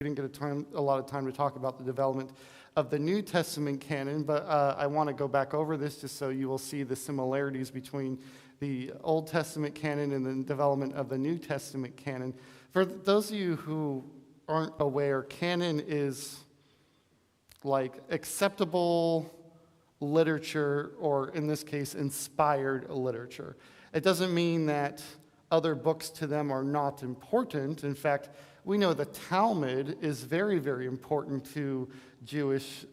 We didn't get a lot of time to talk about the development of the New Testament canon, but I want to go back over this just so you will see the similarities between the Old Testament canon and the development of the New Testament canon. For those of you who aren't aware, canon is like acceptable literature, or in this case, inspired literature. It doesn't mean that other books to them are not important. In fact, we know the Talmud is very, very important to Jewish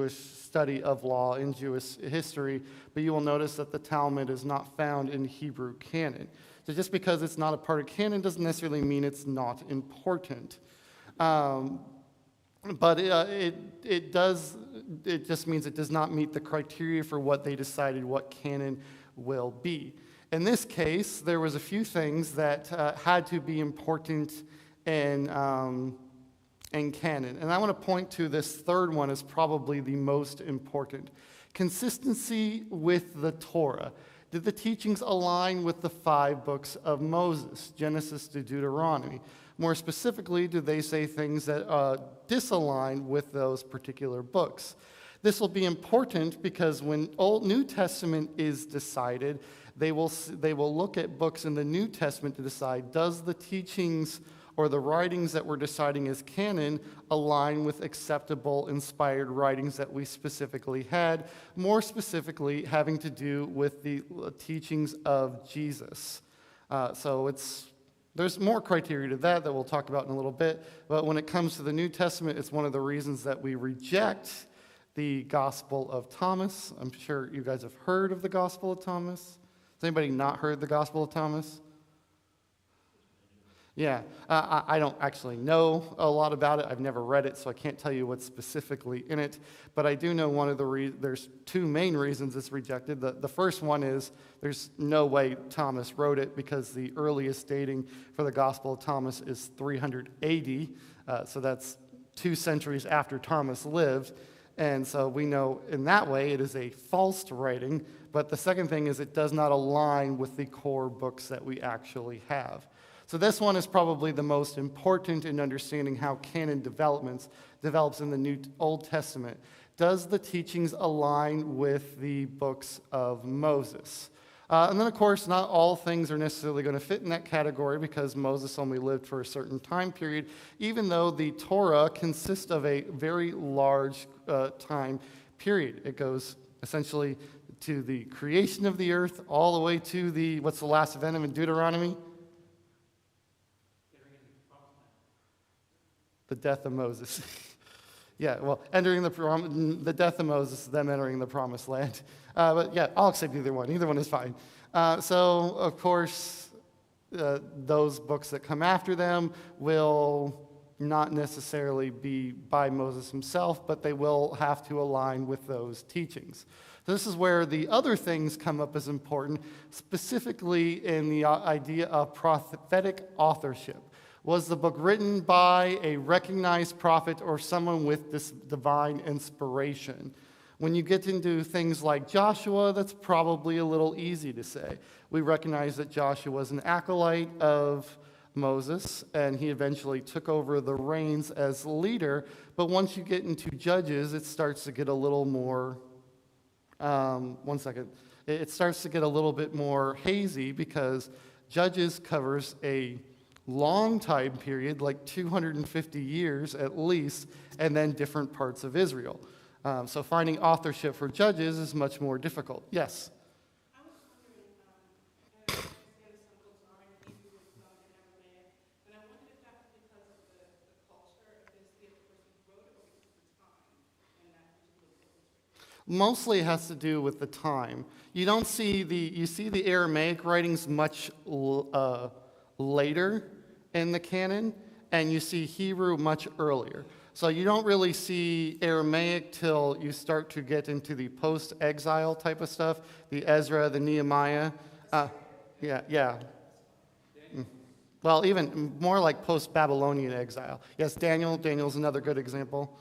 study of law and Jewish history, but you will notice that the Talmud is not found in Hebrew canon. So just because it's not a part of canon doesn't necessarily mean it's not important. But it just means it does not meet the criteria for what they decided what canon will be. In this case, there was a few things that had to be important in canon. And I want to point to this third one as probably the most important. Consistency with the Torah. Did the teachings align with the 5 books of Moses, Genesis to Deuteronomy? More specifically, do they say things that disalign with those particular books? This will be important because when New Testament is decided, they will look at books in the New Testament to decide, does the teachings or the writings that we're deciding as canon align with acceptable, inspired writings that we specifically had, more specifically having to do with the teachings of Jesus. There's more criteria to that we'll talk about in a little bit, but when it comes to the New Testament, it's one of the reasons that we reject the Gospel of Thomas. I'm sure you guys have heard of the Gospel of Thomas. Has anybody not heard the Gospel of Thomas? Yeah, I don't actually know a lot about it. I've never read it, so I can't tell you what's specifically in it. But I do know one of there's 2 main reasons it's rejected. The first one is there's no way Thomas wrote it because the earliest dating for the Gospel of Thomas is 300 AD. So that's 2 centuries after Thomas lived. And so we know in that way it is a false writing. But the second thing is it does not align with the core books that we actually have. So this one is probably the most important in understanding how canon develops in the Old Testament. Does the teachings align with the books of Moses? And then, of course, not all things are necessarily going to fit in that category because Moses only lived for a certain time period, even though the Torah consists of a very large time period. It goes essentially to the creation of the earth all the way to what's the last event in Deuteronomy? The death of Moses. Yeah, well, entering the death of Moses, them entering the promised land. But yeah, I'll accept either one. Either one is fine. So, of course, those books that come after them will not necessarily be by Moses himself, but they will have to align with those teachings. This is where the other things come up as important, specifically in the idea of prophetic authorship. Was the book written by a recognized prophet or someone with this divine inspiration? When you get into things like Joshua, that's probably a little easy to say. We recognize that Joshua was an acolyte of Moses, and he eventually took over the reins as leader. But once you get into Judges, it starts to get a little more, It starts to get a little bit more hazy because Judges covers a long time period, like 250 years at least, and then different parts of Israel. So finding authorship for Judges is much more difficult. Yes? I was wondering, I understand some books are in Hebrew and some in Aramaic, and I wondered if that was because of the culture, if it's the person who wrote it, or because of the time when that particular book was written. Mostly it has to do with the time. You see the Aramaic writings much later in the canon, and you see Hebrew much earlier. So you don't really see Aramaic till you start to get into the post-exile type of stuff, the Ezra, the Nehemiah. Yeah. Well, even more like post-Babylonian exile. Yes, Daniel's another good example.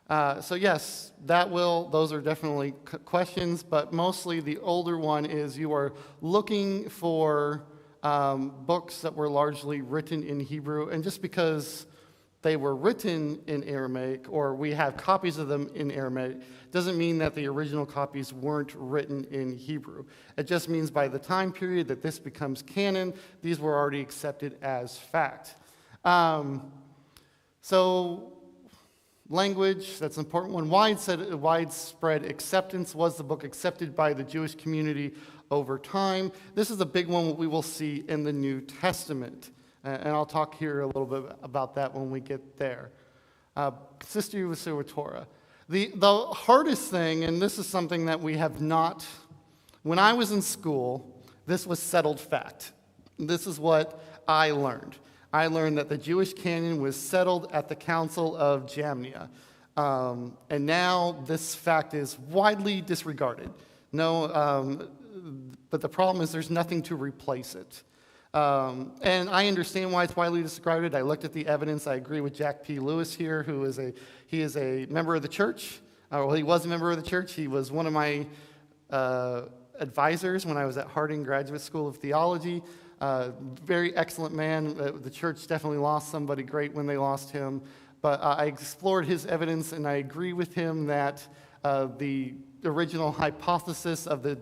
So yes, those are definitely questions, but mostly the older one is you are looking for books that were largely written in Hebrew, and just because they were written in Aramaic, or we have copies of them in Aramaic, doesn't mean that the original copies weren't written in Hebrew. It just means by the time period that this becomes canon, these were already accepted as fact. So language, that's an important one. Widespread acceptance. Was the book accepted by the Jewish community over time? This is a big one we will see in the New Testament. And I'll talk here a little bit about that when we get there. Sister with Torah. The hardest thing, and this is something that we have not, when I was in school, this was settled fact. This is what I learned. I learned that the Jewish canon was settled at the Council of Jamnia. And now this fact is widely disregarded. But the problem is there's nothing to replace it. And I understand why it's widely disregarded. I looked at the evidence. I agree with Jack P. Lewis here, who is a member of the church. He was a member of the church. He was one of my advisors when I was at Harding Graduate School of Theology. Very excellent man. The church definitely lost somebody great when they lost him. But I explored his evidence, and I agree with him that the original hypothesis of the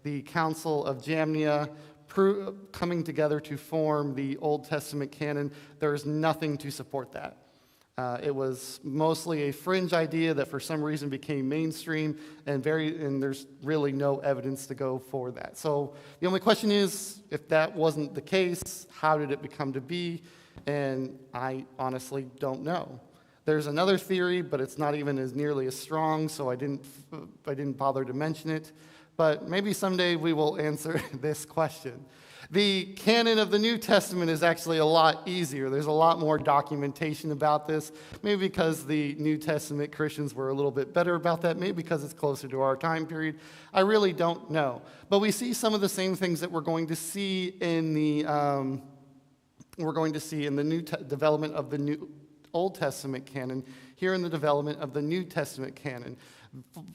the Council of Jamnia coming together to form the Old Testament canon, there is nothing to support that. It was mostly a fringe idea that for some reason became mainstream, and there's really no evidence to go for that. So the only question is, if that wasn't the case, how did it become to be? And I honestly don't know. There's another theory, but it's not even as nearly as strong, so I didn't bother to mention it. But maybe someday we will answer this question. The canon of the New Testament is actually a lot easier. There's a lot more documentation about this, maybe because the New Testament Christians were a little bit better about that, maybe because it's closer to our time period. I really don't know. But we see some of the same things that we're going to see in the development of the New Old Testament canon, here in the development of the New Testament canon.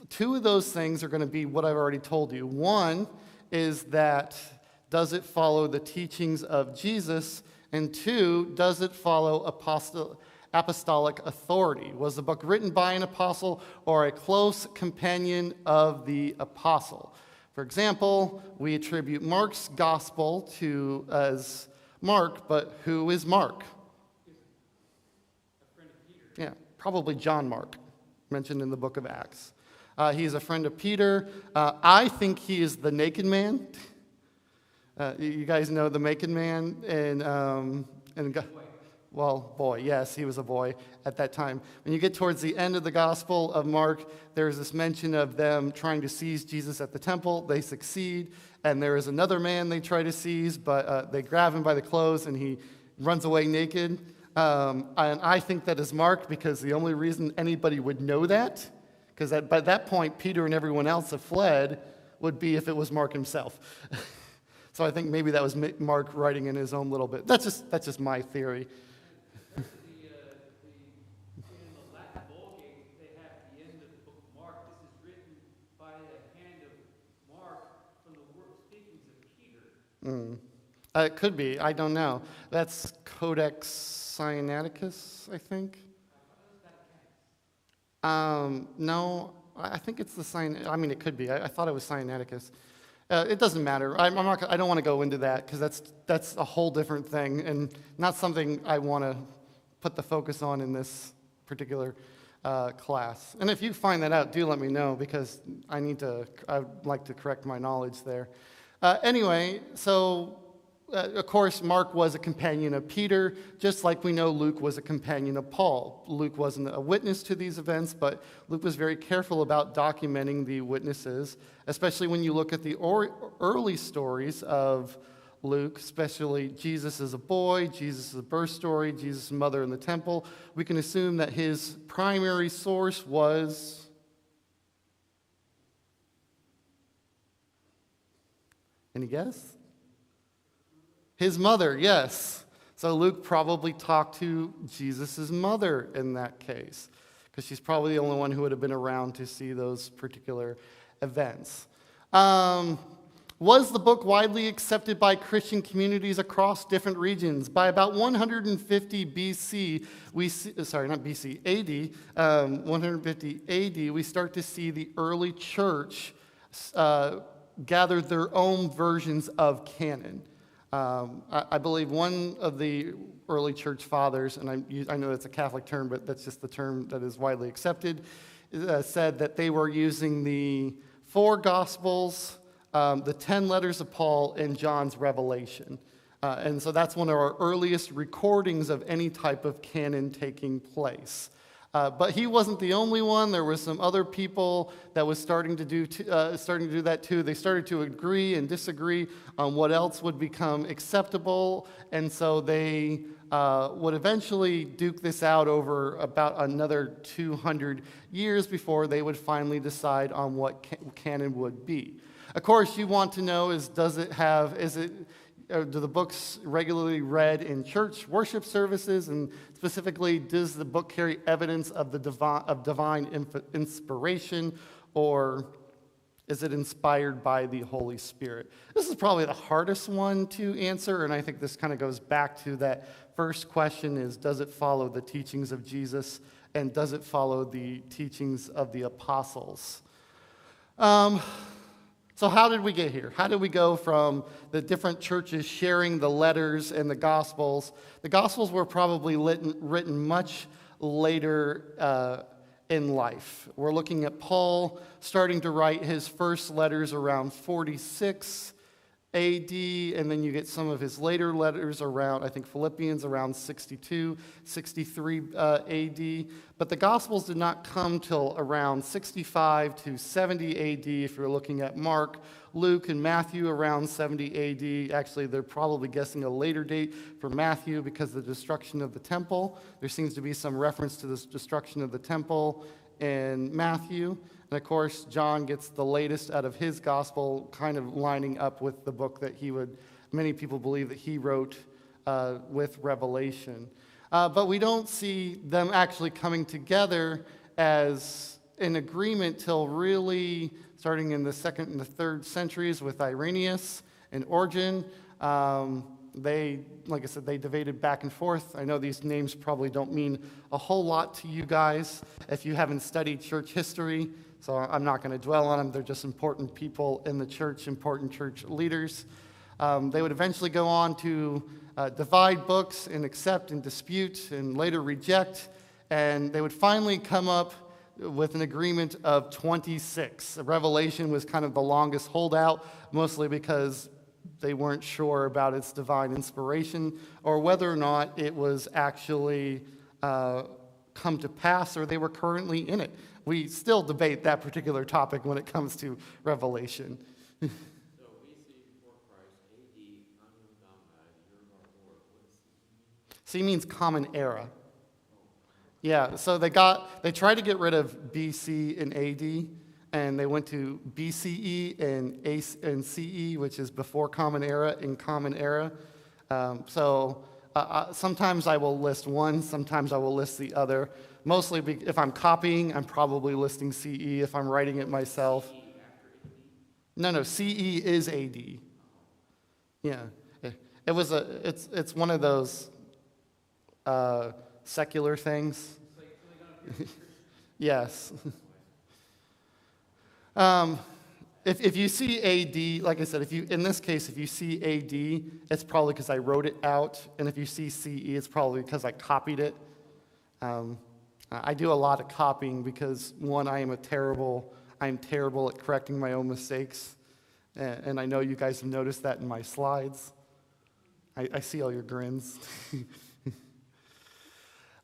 Two of those things are going to be what I've already told you. One is that, does it follow the teachings of Jesus? And two, does it follow apostolic authority? Was the book written by an apostle or a close companion of the apostle? For example, we attribute Mark's gospel as Mark, but who is Mark? A friend of Peter. Yeah, probably John Mark, mentioned in the book of Acts. He's a friend of Peter. I think he is the naked man. You guys know the naked man, yes, he was a boy at that time. When you get towards the end of the Gospel of Mark, there's this mention of them trying to seize Jesus at the temple. They succeed, and there is another man they try to seize, but they grab him by the clothes, and he runs away naked. And I think that is Mark, because the only reason anybody would know that, because by that point, Peter and everyone else have fled, would be if it was Mark himself. So I think maybe that was Mark writing in his own little bit. That's just my theory. In the Latin Vulgate, they have at the end of the book of Mark, this is written by the hand of Mark from the speakings of Peter. It could be. I don't know. That's Codex Sinaiticus, I think. No, I think it's the it could be. I thought it was Sinaiticus. It doesn't matter. I don't want to go into that, because that's a whole different thing and not something I want to put the focus on in this particular class. And if you find that out, do let me know, because I'd like to correct my knowledge there. Anyway, so of course, Mark was a companion of Peter, just like we know Luke was a companion of Paul. Luke wasn't a witness to these events, but Luke was very careful about documenting the witnesses, especially when you look at the early stories of Luke, especially Jesus as a boy, Jesus' birth story, Jesus' mother in the temple. We can assume that his primary source was... Any guess? His mother, yes. So Luke probably talked to Jesus' mother in that case, because she's probably the only one who would have been around to see those particular events. Was the book widely accepted by Christian communities across different regions? By about 150 BC, not BC, AD, 150 AD, we start to see the early church gather their own versions of canon. I believe one of the early church fathers, and I know that's a Catholic term, but that's just the term that is widely accepted, said that they were using the 4 Gospels, the 10 letters of Paul, and John's Revelation. And so that's one of our earliest recordings of any type of canon taking place. But he wasn't the only one. There were some other people that was starting to do that too. They started to agree and disagree on what else would become acceptable, and so they would eventually duke this out over about another 200 years before they would finally decide on what canon would be. Of course, you want to know do the books regularly read in church worship services, and specifically, does the book carry evidence of divine inspiration, or is it inspired by the Holy Spirit? This is probably the hardest one to answer, and I think this kind of goes back to that first question is, does it follow the teachings of Jesus, and does it follow the teachings of the apostles? So how did we get here? How did we go from the different churches sharing the letters and the Gospels? The Gospels were probably written much later in life. We're looking at Paul starting to write his first letters around 46 AD, and then you get some of his later letters around, I think Philippians around 62, 63 AD. But the Gospels did not come till around 65 to 70 AD if you're looking at Mark, Luke, and Matthew around 70 AD. Actually, they're probably guessing a later date for Matthew because of the destruction of the temple. There seems to be some reference to this destruction of the temple in Matthew. And of course, John gets the latest out of his gospel, kind of lining up with the book that many people believe that he wrote with Revelation. But we don't see them actually coming together as an agreement till really starting in the 2nd and the 3rd centuries with Irenaeus and Origen. Like I said, they debated back and forth. I know these names probably don't mean a whole lot to you guys if you haven't studied church history, so I'm not going to dwell on them. They're just important people in the church, important church leaders. They would eventually go on to divide books and accept and dispute and later reject, and they would finally come up with an agreement of 26. Revelation was kind of the longest holdout, mostly because they weren't sure about its divine inspiration or whether or not it was actually come to pass or they were currently in it. We still debate that particular topic when it comes to Revelation. So we see before Christ, AD, Anno Domini, the year of our Lord. What does C means common era. Yeah, so they tried to get rid of BC and AD, and they went to BCE and CE, which is before Common Era and Common Era. Sometimes I will list one, sometimes I will list the other. Mostly if I'm copying, I'm probably listing CE. If I'm writing it myself. No, CE is AD. Yeah, it's one of those secular things. Yes. If you see AD, like I said, in this case, if you see AD, it's probably because I wrote it out, and if you see CE, it's probably because I copied it. I do a lot of copying because, one, I'm terrible at correcting my own mistakes, and I know you guys have noticed that in my slides. I see all your grins.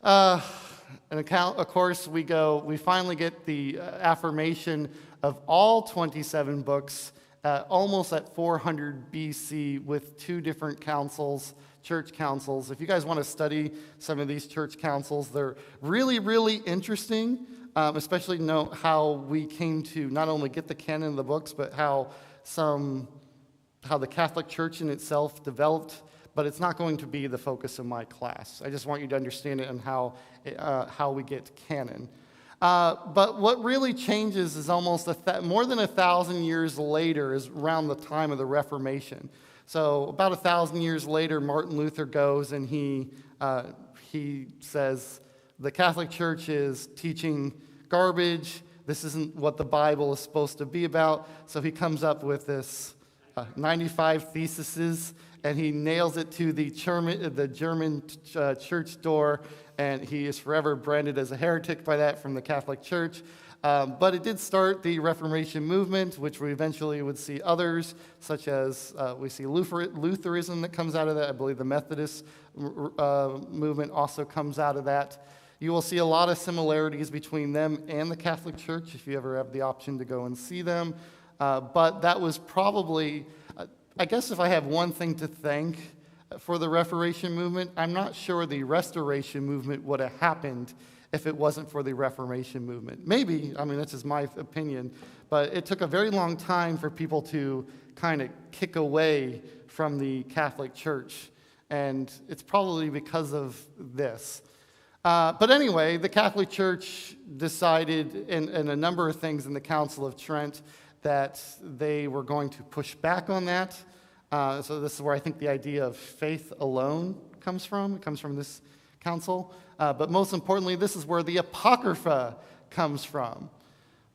Of course, we finally get the affirmation of all 27 books almost at 400 BC with 2 different councils, church councils. If you guys want to study some of these church councils, they're really, really interesting, especially to know how we came to not only get the canon of the books, but how the Catholic Church in itself developed. But it's not going to be the focus of my class. I just want you to understand it and how we get canon. But what really changes is almost more than 1,000 years later is around the time of the Reformation. So about 1,000 years later, Martin Luther goes and he says the Catholic Church is teaching garbage. This isn't what the Bible is supposed to be about. So he comes up with this 95 theses, and he nails it to the German church door, and he is forever branded as a heretic by that from the Catholic Church. But it did start the Reformation movement, which we eventually would see others, such as we see Lutheranism that comes out of that. I believe the Methodist movement also comes out of that. You will see a lot of similarities between them and the Catholic Church if you ever have the option to go and see them. But that was probably, I guess if I have one thing to thank for the Reformation movement, I'm not sure the Restoration movement would have happened if it wasn't for the Reformation movement. Maybe, I mean, that's just my opinion, but it took a very long time for people to kind of kick away from the Catholic Church, and it's probably because of this. But anyway, the Catholic Church decided in a number of things in the Council of Trent that they were going to push back on that. So this is where I think the idea of faith alone comes from. It comes from this council. But most importantly, this is where the Apocrypha comes from.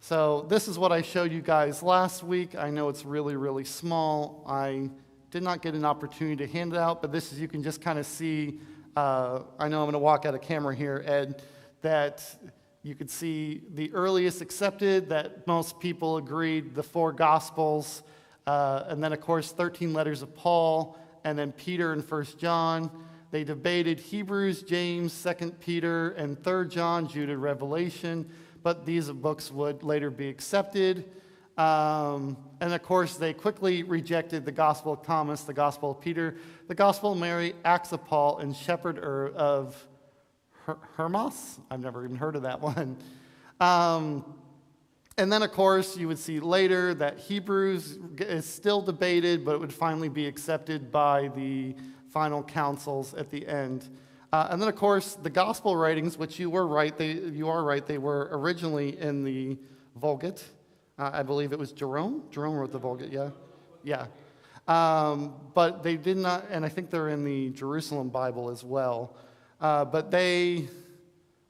So this is what I showed you guys last week. I know it's really, really small. I did not get an opportunity to hand it out, but this is, you can just kind of see, I know I'm going to walk out of camera here, Ed, that you could see the earliest accepted, that most people agreed, the 4 Gospels, and then, of course, 13 letters of Paul, and then Peter and 1 John. They debated Hebrews, James, 2 Peter, and 3 John, Jude, and Revelation, but these books would later be accepted. And, of course, they quickly rejected the Gospel of Thomas, the Gospel of Peter, the Gospel of Mary, Acts of Paul, and Shepherd of Hermas? I've never even heard of that one. And then, of course, you would see later that Hebrews is still debated, but it would finally be accepted by the final councils at the end. And then, of course, the gospel writings, which you are right, they were originally in the Vulgate. I believe it was Jerome. Jerome wrote the Vulgate, yeah? Yeah. But they did not, and I think they're in the Jerusalem Bible as well. But they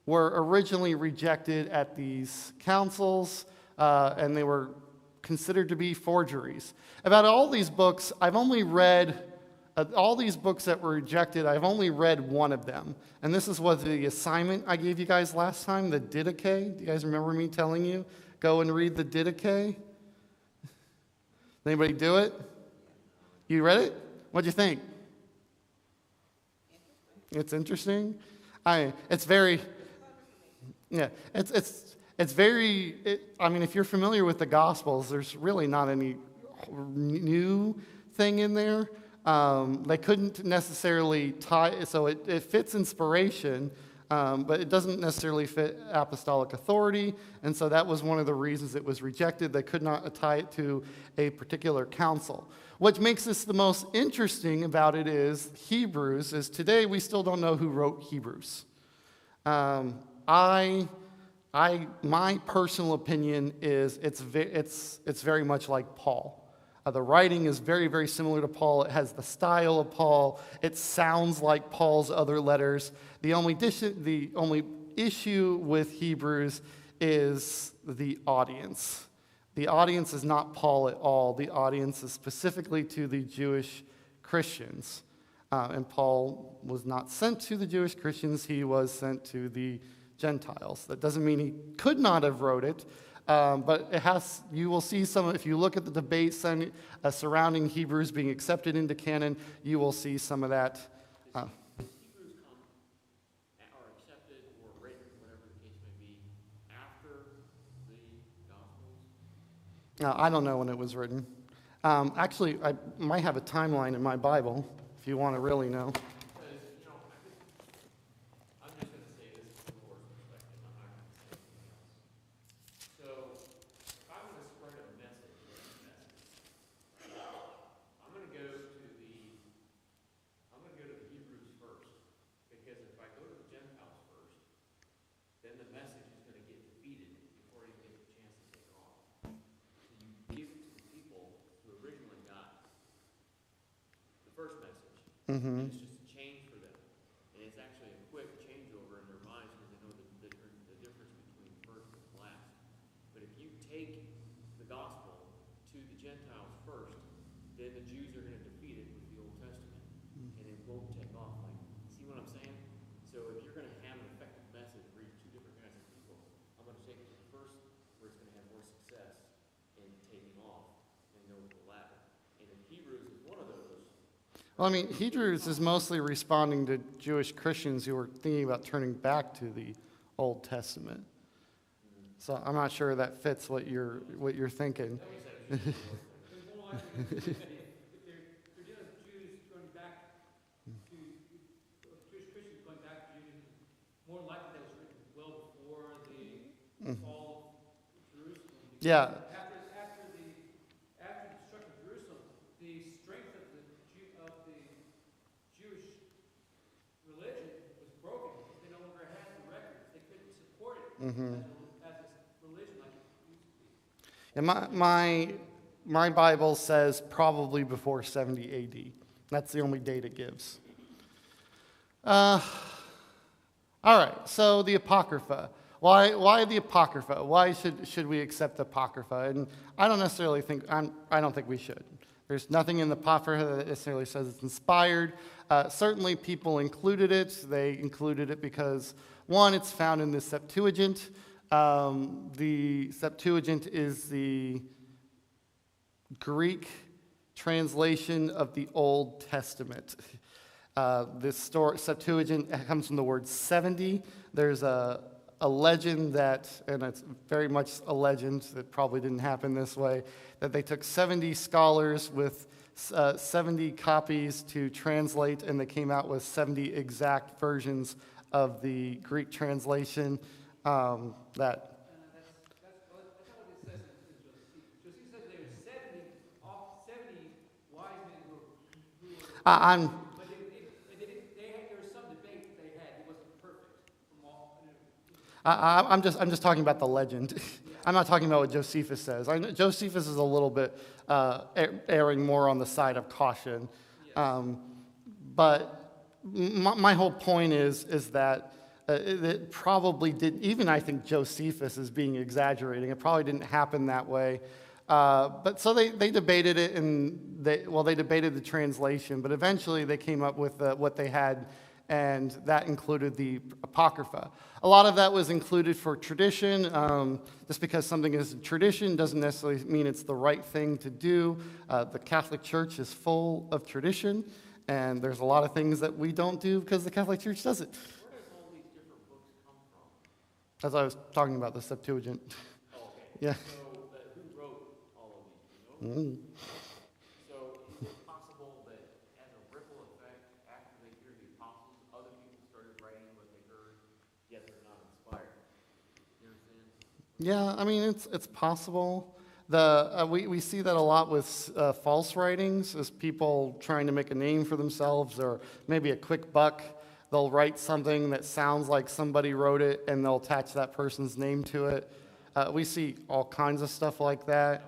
were originally rejected at these councils, and they were considered to be forgeries. About all these books, I've only read, all these books that were rejected, I've only read one of them. And this is what the assignment I gave you guys last time, the Didache. Do you guys remember me telling you? Go and read the Didache. Anybody do it? You read it? What'd you think? It's interesting. It's very, yeah. It's very. I mean, if you're familiar with the Gospels, there's really not any new thing in there. They couldn't necessarily tie, so it fits inspiration, but it doesn't necessarily fit apostolic authority, and so that was one of the reasons it was rejected. They could not tie it to a particular council. What makes this the most interesting about it is Hebrews, is today we still don't know who wrote Hebrews. My personal opinion is it's very much like Paul. The writing is very, very similar to Paul. It has the style of Paul. It sounds like Paul's other letters. The only issue with Hebrews is the audience. The audience is not Paul at all. The audience is specifically to the Jewish Christians. And Paul was not sent to the Jewish Christians. He was sent to the Gentiles. That doesn't mean he could not have wrote it. But it has. You will see some. If you look at the debate surrounding Hebrews being accepted into canon, you will see some of that. Hebrews are accepted or written, whatever the case may be, after the Gospels? I don't know when it was written. Actually, I might have a timeline in my Bible if you want to really know. Then the message is going to get to be And it's just a change for them. And it's actually a quick changeover in their minds because they know the difference between first and last. But if you take the gospel to the Gentiles first, then the Jews are going to defeat it with the Old Testament. And it won't take off. Like, see what I'm saying? So if you're going to have an effective message, reach two different kinds of people, I'm going to take it to the first where it's going to have more success in taking off and go with the latter. And if Hebrews is one of those, Well, I mean, Hebrews is mostly responding to Jewish Christians who are thinking about turning back to the Old Testament. So I'm not sure that fits what you're thinking. It's more likely if they're dealing with Jews going back to Jewish Christians going back to Judaism, more likely that was written well before the fall of Jerusalem. Yeah. After the destruction of Jerusalem, the strength of the Jewish religion was broken because they no longer had the records. They couldn't support it as a religion like it used to be. And my Bible says probably before 70 AD. That's the only date it gives. All right, so the Apocrypha. Why the Apocrypha? Why should we accept the Apocrypha? And I don't necessarily think, I don't think we should. There's nothing in the Apocrypha that necessarily says it's inspired. Certainly people included it. They included it because, one, it's found in the Septuagint. The Septuagint is the Greek translation of the Old Testament. This Septuagint comes from the word 70. There's a legend that, and it's very much a legend that probably didn't happen this way, that they took 70 scholars with 70 copies to translate, and they came out with 70 exact versions of the Greek translation. That's not what it says in Josephus. Josephus says there were 70 wise men who were but there was some debate that they had. It wasn't perfect from all. I'm just talking about the legend. I'm not talking about what Josephus says. I know Josephus is a little bit erring more on the side of caution. But my whole point is that it probably didn't, even I think Josephus is being exaggerating. It probably didn't happen that way. But so they debated it, and they debated the translation, but eventually they came up with what they had, and that included the Apocrypha. A lot of that was included for tradition. Just because something is a tradition doesn't necessarily mean it's the right thing to do. The Catholic Church is full of tradition, and there's a lot of things that we don't do because the Catholic Church does it. where does all these different books come from? As I was talking about the Septuagint. Okay. Yeah. So who wrote all of these? Do you know? So is it possible that as a ripple effect, after they hear the apostles, other people started writing what they heard, yet they're not inspired? You understand? Yeah, I mean, it's possible. We see that a lot with false writings, as people trying to make a name for themselves or maybe a quick buck. They'll write something that sounds like somebody wrote it, and they'll attach that person's name to it. We see all kinds of stuff like that.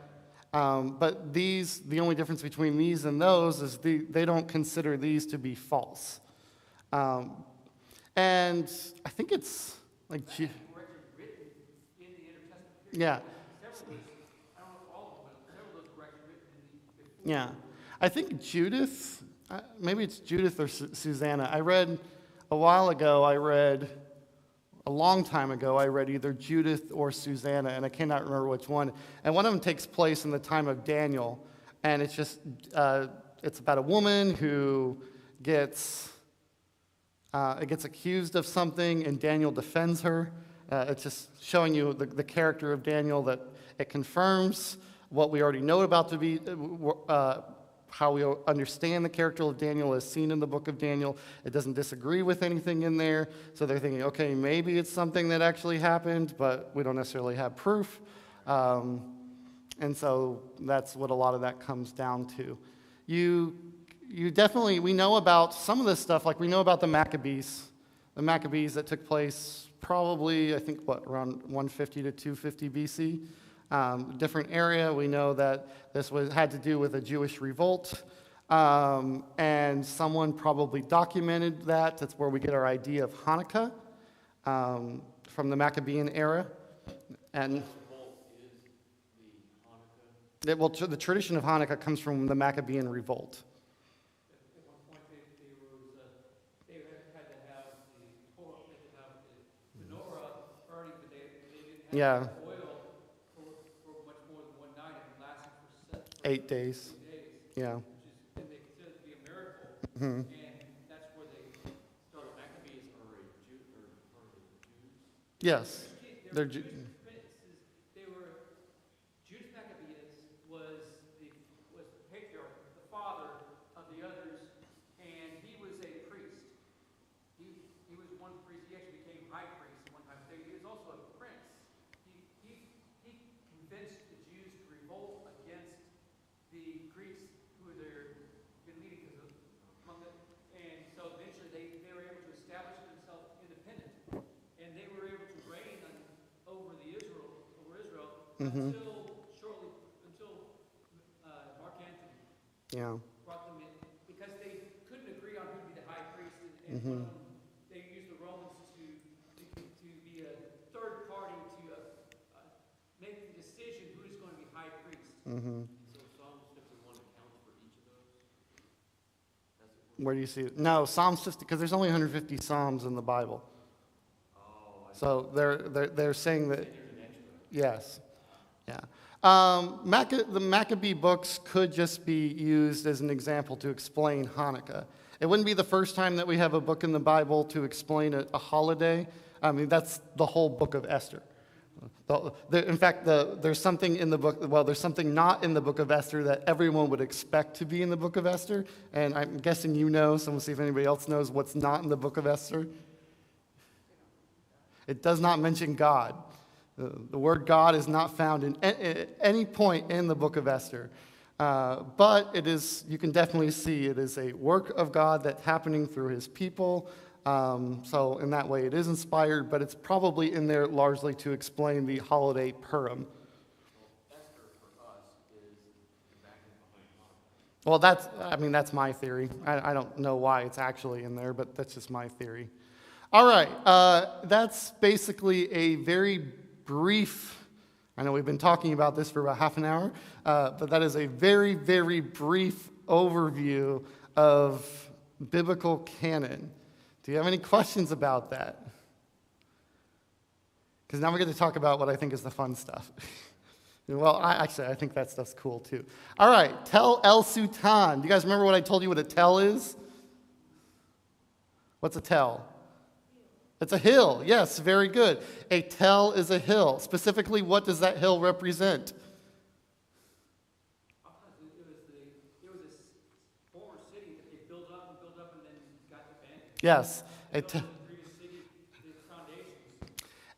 But the only difference between these and those is they don't consider these to be false. And I think it's like, Correctly written in the intertestament period. yeah. Several of those, I don't know if all of them, but several of those corrections written in the Yeah, I think Judith, maybe it's Judith or Susanna. A long time ago, I read either Judith or Susanna, and I cannot remember which one. And one of them takes place in the time of Daniel, and it's just, it's about a woman who gets accused of something, and Daniel defends her. It's just showing you the character of Daniel, that it confirms what we already know about to be, how we understand the character of Daniel as seen in the book of Daniel. It doesn't disagree with anything in there. So they're thinking, okay, maybe it's something that actually happened, but we don't necessarily have proof. And so that's what a lot of that comes down to. We know about some of this stuff, like we know about the Maccabees that took place probably, I think, around 150 to 250 BC. Different area. We know that this had to do with a Jewish revolt. and someone probably documented that. That's where we get our idea of Hanukkah from the Maccabean era. And Revolt is the Hanukkah. well, the tradition of Hanukkah comes from the Maccabean revolt. At one point, they had to have the Torah, they had to have the menorah burning, but they didn't have Yeah, oil for much more than one night. It lasted for 8 days. 3 days, Yeah. which is, and they consider it to be a miracle. Mhm. And that's where they The Maccabees are a Jew, or are they Jews? Yes. They They're were Ju- Jewish princes. They were Judas Maccabeus was the patriarch, the father of the others, and he was a priest. He was one priest. He actually became high priest at one time. So he was also a prince. He convinced the Jews to revolt against the Greeks who were there been leading among them. And so eventually they were able to establish themselves independent, and they were able to reign over Israel Mhm. until Mark Antony Yeah. brought them in, because they couldn't agree on who to be the high priest, and Mhm. they used the Romans to be a third party to make the decision who is going to be high priest. Mhm. So Psalms 51 accounts for each of those? That's what Where do you see it? No, Psalms 50, because there's only 150 Psalms in the Bible. So they're saying that, there's an extra. yes. Yeah. The Maccabee books could just be used as an example to explain Hanukkah. It wouldn't be the first time that we have a book in the Bible to explain a holiday. I mean, that's the whole book of Esther. In fact, there's something in the book, well, there's something not in the book of Esther that everyone would expect to be in the book of Esther. And I'm guessing you know, so we'll see if anybody else knows what's not in the book of Esther. It does not mention God. The word God is not found in any point in the book of Esther. But it is, you can definitely see it is a work of God that's happening through his people. So in that way it is inspired, but it's probably in there largely to explain the holiday Purim. Esther for us is the backing behind Hanukkah. Well, that's my theory. I don't know why it's actually in there, but that's just my theory. All right, that's basically a very brief, I know we've been talking about this for about half an hour, but that is a very, very brief overview of biblical canon. Do you have any questions about that? Because now we're going to talk about what I think is the fun stuff. Well, I think that stuff's cool too. All right, Tel El Sultan. Do you guys remember what I told you what a tell is? What's a tell? It's a hill. Yes, very good. A tell is a hill. Specifically, what does that hill represent? It was a former city that they built up and then got abandoned. Yes. The previous city, the foundations.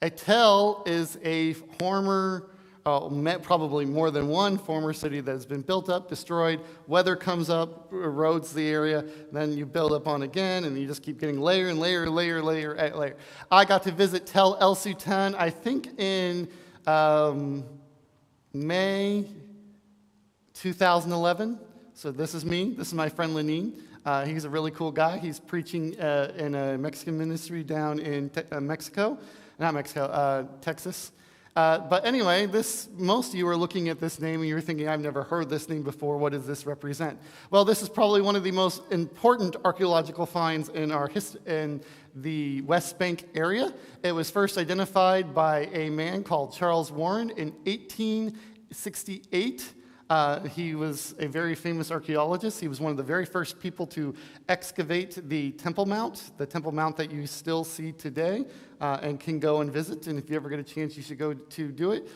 A tell is a former, probably more than one former city that has been built up, destroyed. Weather comes up, erodes the area, then you build up on again, and you just keep getting layer and layer, layer, layer, layer. I got to visit Tel El Sultan, I think in May 2011. So this is me. This is my friend Lenin. He's a really cool guy. He's preaching in a Mexican ministry down in Texas. But anyway, most of you are looking at this name and you're thinking, I've never heard this name before. What does this represent? Well, this is probably one of the most important archaeological finds in in the West Bank area. It was first identified by a man called Charles Warren in 1868. He was a very famous archaeologist. He was one of the very first people to excavate the Temple Mount that you still see today and can go and visit. And if you ever get a chance, you should go to do it.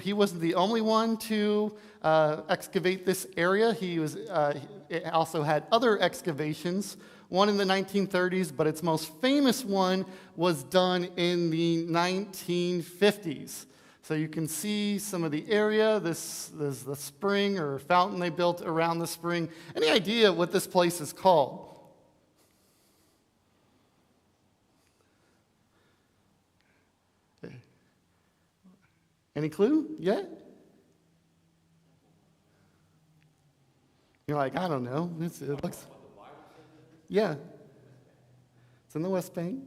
He wasn't the only one to excavate this area. It also had other excavations, one in the 1930s, but its most famous one was done in the 1950s. So you can see some of the area. This is the spring or fountain they built around the spring. Any idea what this place is called? Any clue yet? You're like, I don't know. It looks, yeah. It's in the West Bank.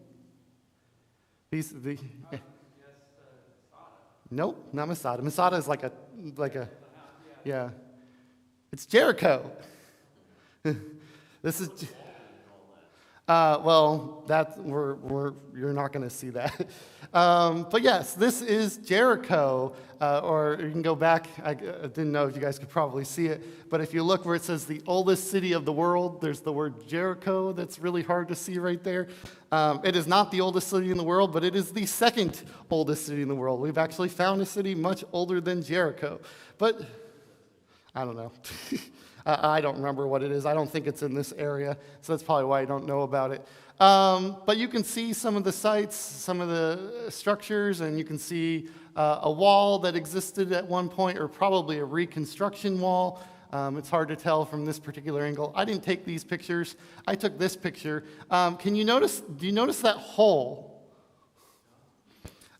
Nope, not Masada. Masada is like a, yeah. It's Jericho. This is, well, you're not going to see that. But yes, this is Jericho, or you can go back. I didn't know if you guys could probably see it, but if you look where it says the oldest city of the world, there's the word Jericho that's really hard to see right there. It is not the oldest city in the world, but it is the second oldest city in the world. We've actually found a city much older than Jericho, but I don't know. I don't remember what it is. I don't think it's in this area, so that's probably why I don't know about it. But you can see some of the sites, some of the structures, and you can see a wall that existed at one point, or probably a reconstruction wall. It's hard to tell from this particular angle. I didn't take these pictures. I took this picture. Do you notice that hole?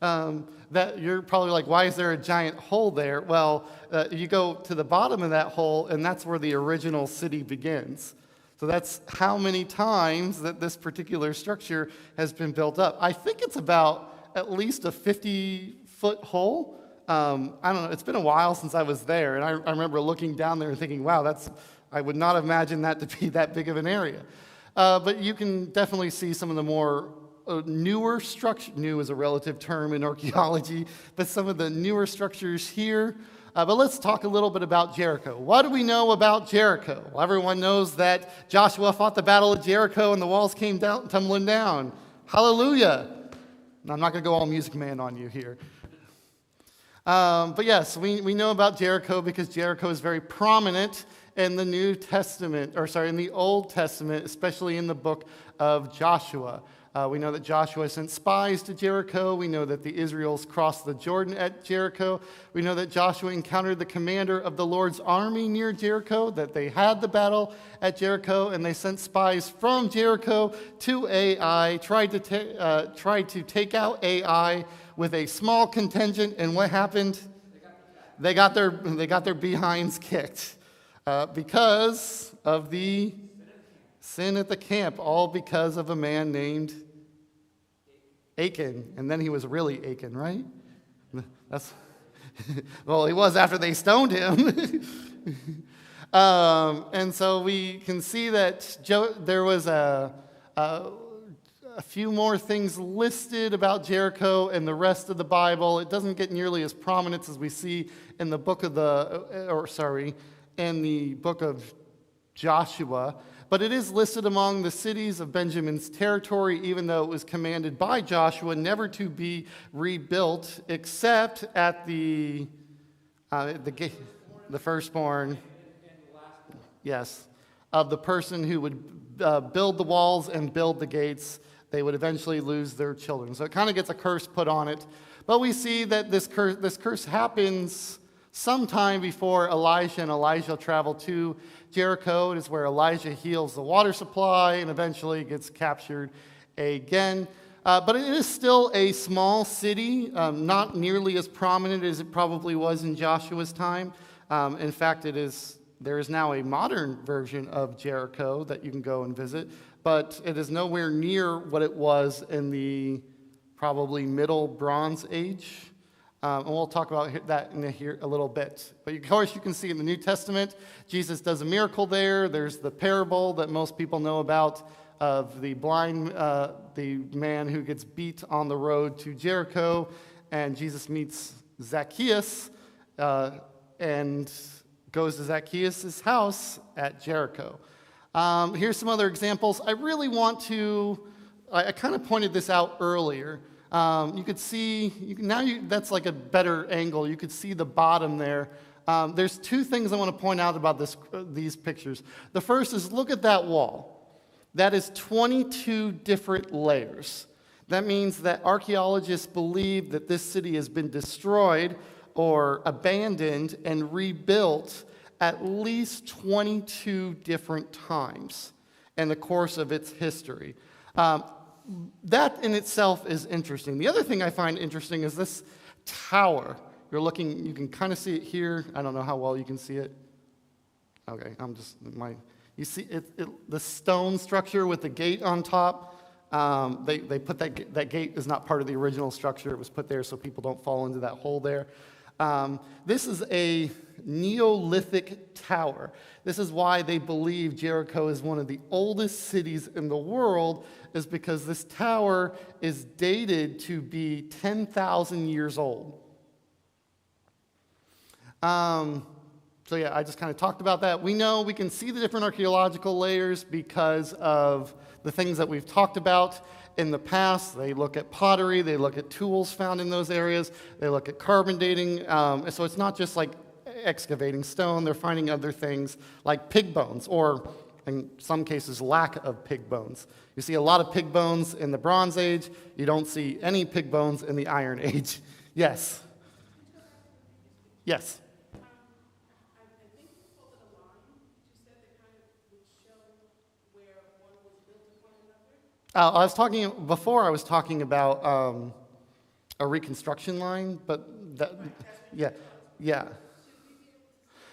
That you're probably like, why is there a giant hole there? Well, you go to the bottom of that hole, and that's where the original city begins. So that's how many times that this particular structure has been built up. I think it's about at least a 50-foot hole. I don't know. It's been a while since I was there, and I remember looking down there and thinking, wow, I would not imagine that to be that big of an area. But you can definitely see some of the more newer structure. New is a relative term in archaeology, but some of the newer structures here. But let's talk a little bit about Jericho. What do we know about Jericho? Well, everyone knows that Joshua fought the battle of Jericho and the walls came down, tumbling down. Hallelujah. I'm not going to go all Music Man on you here. But yes, we know about Jericho because Jericho is very prominent in the New Testament, in the Old Testament, especially in the book of Joshua. We know that Joshua sent spies to Jericho. We know that the Israelites crossed the Jordan at Jericho. We know that Joshua encountered the commander of the Lord's army near Jericho, that they had the battle at Jericho, and they sent spies from Jericho to Ai, tried to take out Ai with a small contingent, and what happened? They got their behinds kicked because of the sin at the camp, all because of a man named Achan. And then he was really Achan, right? Well, he was after they stoned him. And so we can see that there was a few more things listed about Jericho in the rest of the Bible. It doesn't get nearly as prominent as we see in the book of in the book of Joshua. But it is listed among the cities of Benjamin's territory, even though it was commanded by Joshua never to be rebuilt, except at the firstborn, yes, of the person who would build the walls and build the gates. They would eventually lose their children. So it kind of gets a curse put on it. But we see that this curse happens sometime before Elijah and Elijah travel to Jericho. It is where Elijah heals the water supply and eventually gets captured again. But it is still a small city, not nearly as prominent as it probably was in Joshua's time. In fact, there is now a modern version of Jericho that you can go and visit, but it is nowhere near what it was in the probably Middle Bronze Age. And we'll talk about that in here a little bit. But of course, you can see in the New Testament, Jesus does a miracle there. There's the parable that most people know about of the the man who gets beat on the road to Jericho. And Jesus meets Zacchaeus and goes to Zacchaeus' house at Jericho. Here's some other examples. I really want to, I kind of pointed this out earlier. You could see, that's like a better angle. You could see the bottom there. There's two things I want to point out about these pictures. The first is look at that wall. That is 22 different layers. That means that archaeologists believe that this city has been destroyed or abandoned and rebuilt at least 22 different times in the course of its history. That in itself is interesting. The other thing I find interesting is this tower. You can kind of see it here. I don't know how well you can see it. Okay, you see the stone structure with the gate on top, they put that gate is not part of the original structure. It was put there so people don't fall into that hole there. This is a Neolithic tower. This is why they believe Jericho is one of the oldest cities in the world, is because this tower is dated to be 10,000 years old. So yeah, I just kind of talked about that. We can see the different archaeological layers because of the things that we've talked about in the past. They look at pottery, they look at tools found in those areas, they look at carbon dating. So it's not just like excavating stone, they're finding other things like pig bones, or in some cases, lack of pig bones. You see a lot of pig bones in the Bronze Age, you don't see any pig bones in the Iron Age. Yes? Yes? I think you called it a line. You said that kind of would show where one was built with one another. I was talking about a reconstruction line, but yeah.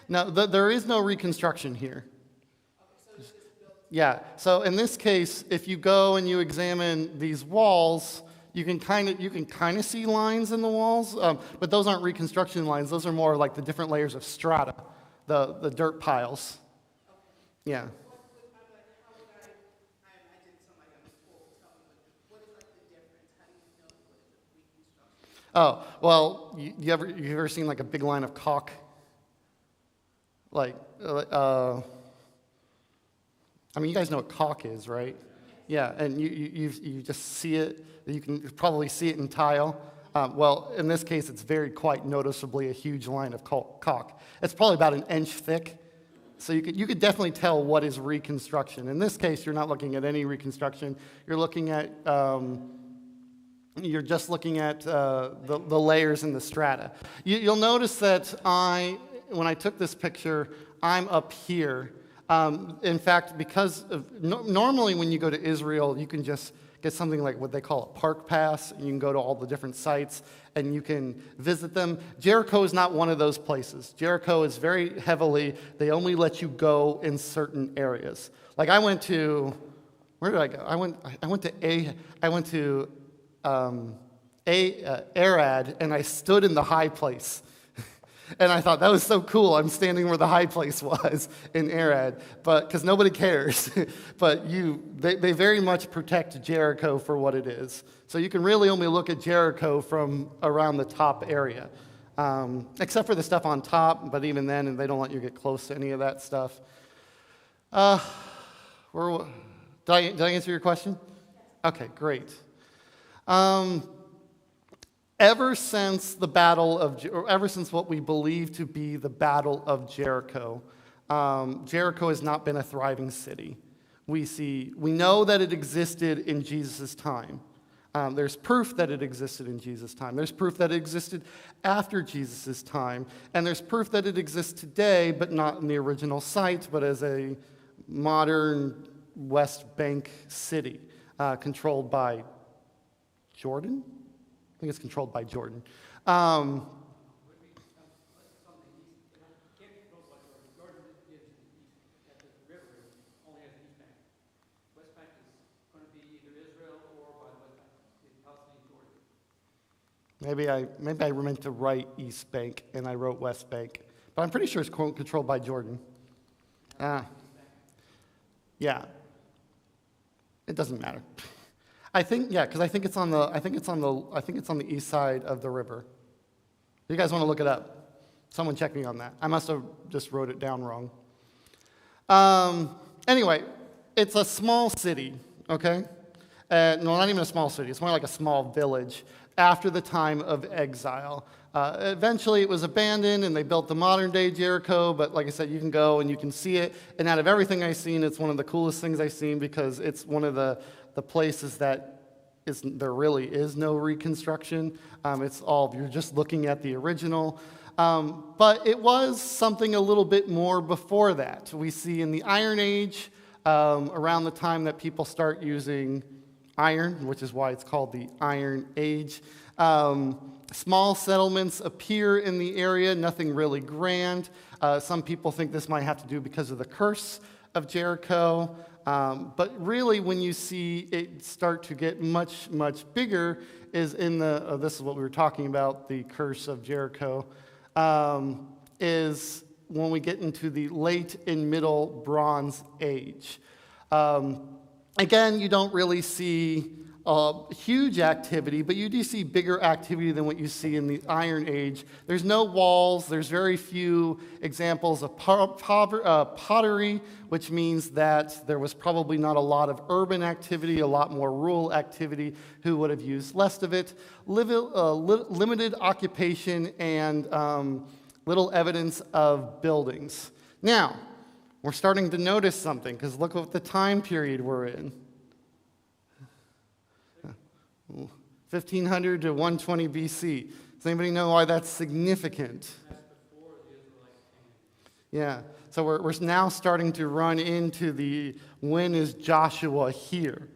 No, there is no reconstruction here. Yeah, so in this case, if you go and you examine these walls, you can kind of see lines in the walls, but those aren't reconstruction lines. Those are more like the different layers of strata, the dirt piles. Yeah. I did some like on the school to tell me what is like the difference? How do you know what is a reconstruction? Oh, well, you ever seen like a big line of caulk? Like, you guys know what caulk is, right? Yeah, and you just see it. You can probably see it in tile. Well, in this case, it's quite noticeably a huge line of caulk. It's probably about an inch thick. So you could definitely tell what is reconstruction. In this case, you're not looking at any reconstruction. You're just looking at the layers in the strata. You'll notice that when I took this picture, I'm up here. In fact, because normally when you go to Israel, you can just get something like what they call a park pass, and you can go to all the different sites and you can visit them. Jericho is not one of those places. Jericho is very heavily, they only let you go in certain areas. Like where did I go? I went to Arad, and I stood in the high place. And I thought, that was so cool. I'm standing where the high place was in Arad, because nobody cares. But they very much protect Jericho for what it is. So you can really only look at Jericho from around the top area, except for the stuff on top. But even then, they don't let you get close to any of that stuff. Did I answer your question? Okay, great. Ever since what we believe to be the Battle of Jericho, Jericho has not been a thriving city. We know that it existed in Jesus' time. There's proof that it existed in Jesus' time. There's proof that it existed after Jesus' time. And there's proof that it exists today, but not in the original site, but as a modern West Bank city controlled by Jordan? I think it's controlled by Jordan. Jordan is the east, at the river, only has the east bank. West bank is going to be either Israel or by the west bank, in Palestine, Jordan. Maybe I meant to write East Bank and I wrote West Bank, but I'm pretty sure it's controlled by Jordan. Yeah. It doesn't matter. I think it's on the east side of the river. You guys want to look it up? Someone check me on that. I must have just wrote it down wrong. Anyway, it's a small city, okay? No, not even a small city. It's more like a small village after the time of exile. Eventually, it was abandoned, and they built the modern-day Jericho, but like I said, you can go and you can see it. And out of everything I've seen, it's one of the coolest things I've seen because it's one of the places that there really is no reconstruction. You're just looking at the original. But it was something a little bit more before that. We see in the Iron Age, around the time that people start using iron, which is why it's called the Iron Age. Small settlements appear in the area, nothing really grand. Some people think this might have to do because of the curse of Jericho. But really, when you see it start to get much, much bigger, is in the, this is what we were talking about, the curse of Jericho, is when we get into the late and middle Bronze Age. Again, you don't really see huge activity, but you do see bigger activity than what you see in the Iron Age. There's no walls. There's very few examples of pottery, which means that there was probably not a lot of urban activity, a lot more rural activity, who would have used less of it. Limited occupation and little evidence of buildings. Now, we're starting to notice something, because look what the time period we're in. 1500 to 120 BC. Does anybody know why that's significant? That's before the Israelites came. Yeah, so we're now starting to run into the when is Joshua here?